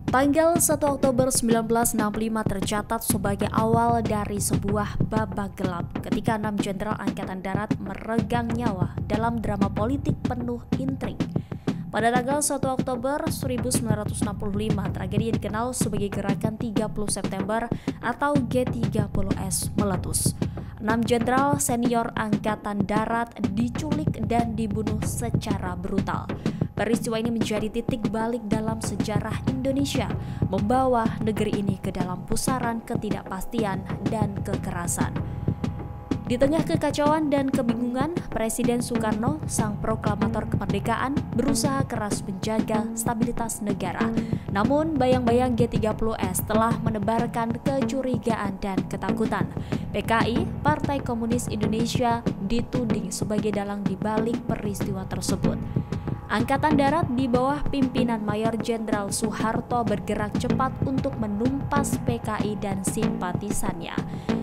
Tanggal 1 Oktober 1965 tercatat sebagai awal dari sebuah babak gelap ketika 6 jenderal Angkatan Darat meregang nyawa dalam drama politik penuh intrik. Pada tanggal 1 Oktober 1965, tragedi yang dikenal sebagai Gerakan 30 September atau G30S meletus. 6 jenderal senior Angkatan Darat diculik dan dibunuh secara brutal. Peristiwa ini menjadi titik balik dalam sejarah Indonesia, membawa negeri ini ke dalam pusaran ketidakpastian dan kekerasan. Di tengah kekacauan dan kebingungan, Presiden Soekarno, sang proklamator kemerdekaan, berusaha keras menjaga stabilitas negara. Namun, bayang-bayang G30S telah menebarkan kecurigaan dan ketakutan. PKI, Partai Komunis Indonesia, dituding sebagai dalang di balik peristiwa tersebut. Angkatan Darat di bawah pimpinan Mayor Jenderal Soeharto bergerak cepat untuk menumpas PKI dan simpatisannya.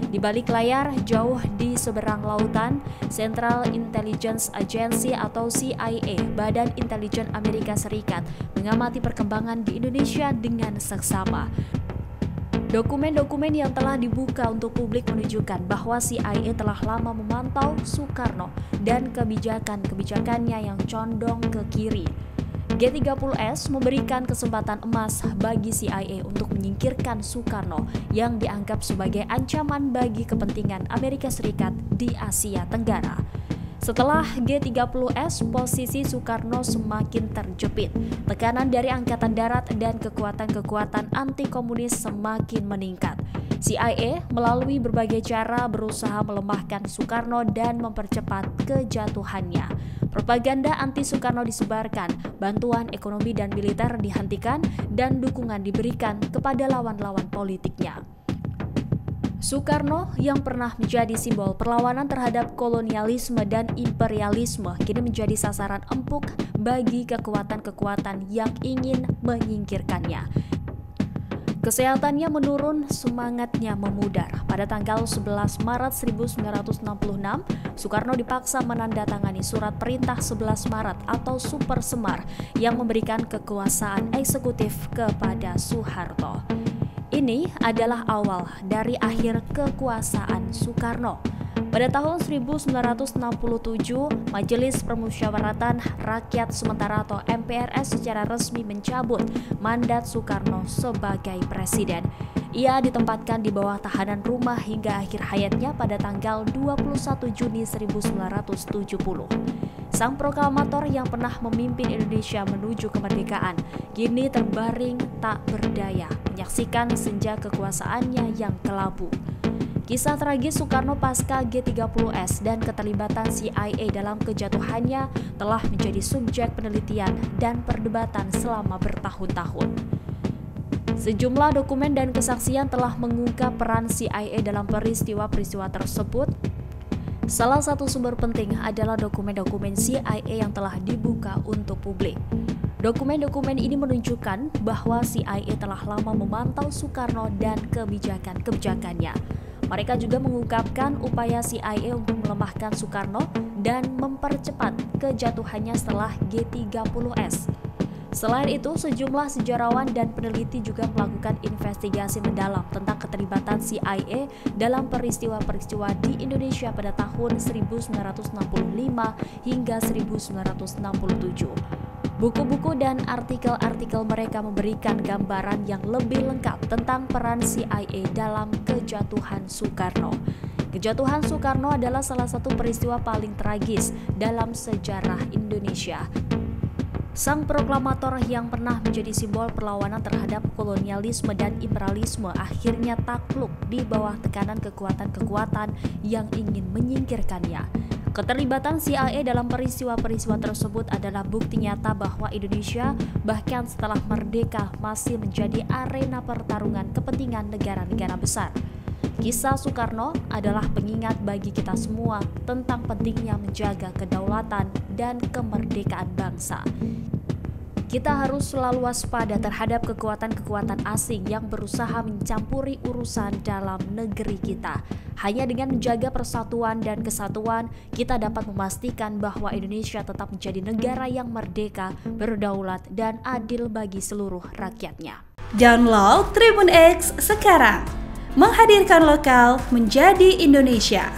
Di balik layar, jauh di seberang lautan, Central Intelligence Agency atau CIA, Badan Intelijen Amerika Serikat, mengamati perkembangan di Indonesia dengan seksama. Dokumen-dokumen yang telah dibuka untuk publik menunjukkan bahwa CIA telah lama memantau Soekarno dan kebijakan-kebijakannya yang condong ke kiri. G30S memberikan kesempatan emas bagi CIA untuk menyingkirkan Soekarno yang dianggap sebagai ancaman bagi kepentingan Amerika Serikat di Asia Tenggara. Setelah G30S, posisi Soekarno semakin terjepit. Tekanan dari Angkatan Darat dan kekuatan-kekuatan anti-komunis semakin meningkat. CIA melalui berbagai cara berusaha melemahkan Soekarno dan mempercepat kejatuhannya. Propaganda anti-Soekarno disebarkan, bantuan ekonomi dan militer dihentikan, dan dukungan diberikan kepada lawan-lawan politiknya. Soekarno yang pernah menjadi simbol perlawanan terhadap kolonialisme dan imperialisme kini menjadi sasaran empuk bagi kekuatan-kekuatan yang ingin menyingkirkannya. Kesehatannya menurun, semangatnya memudar. Pada tanggal 11 Maret 1966, Soekarno dipaksa menandatangani surat perintah 11 Maret atau Super Semar yang memberikan kekuasaan eksekutif kepada Soeharto. Ini adalah awal dari akhir kekuasaan Soekarno. Pada tahun 1967, Majelis Permusyawaratan Rakyat Sementara atau MPRS secara resmi mencabut mandat Soekarno sebagai presiden. Ia ditempatkan di bawah tahanan rumah hingga akhir hayatnya pada tanggal 21 Juni 1970. Sang proklamator yang pernah memimpin Indonesia menuju kemerdekaan kini terbaring tak berdaya menyaksikan senja kekuasaannya yang kelabu. Kisah tragis Soekarno pasca G30S dan keterlibatan CIA dalam kejatuhannya telah menjadi subjek penelitian dan perdebatan selama bertahun-tahun. Sejumlah dokumen dan kesaksian telah mengungkap peran CIA dalam peristiwa-peristiwa tersebut. Salah satu sumber penting adalah dokumen-dokumen CIA yang telah dibuka untuk publik. Dokumen-dokumen ini menunjukkan bahwa CIA telah lama memantau Soekarno dan kebijakan-kebijakannya. Mereka juga mengungkapkan upaya CIA untuk melemahkan Soekarno dan mempercepat kejatuhannya setelah G30S. Selain itu, sejumlah sejarawan dan peneliti juga melakukan investigasi mendalam tentang keterlibatan CIA dalam peristiwa-peristiwa di Indonesia pada tahun 1965 hingga 1967. Buku-buku dan artikel-artikel mereka memberikan gambaran yang lebih lengkap tentang peran CIA dalam kejatuhan Soekarno. Kejatuhan Soekarno adalah salah satu peristiwa paling tragis dalam sejarah Indonesia. Sang proklamator yang pernah menjadi simbol perlawanan terhadap kolonialisme dan imperialisme akhirnya takluk di bawah tekanan kekuatan-kekuatan yang ingin menyingkirkannya. Keterlibatan CIA dalam peristiwa-peristiwa tersebut adalah bukti nyata bahwa Indonesia bahkan setelah merdeka masih menjadi arena pertarungan kepentingan negara-negara besar. Kisah Soekarno adalah pengingat bagi kita semua tentang pentingnya menjaga kedaulatan dan kemerdekaan bangsa. Kita harus selalu waspada terhadap kekuatan-kekuatan asing yang berusaha mencampuri urusan dalam negeri kita. Hanya dengan menjaga persatuan dan kesatuan, kita dapat memastikan bahwa Indonesia tetap menjadi negara yang merdeka, berdaulat, dan adil bagi seluruh rakyatnya. Download Tribun X sekarang, menghadirkan lokal menjadi Indonesia.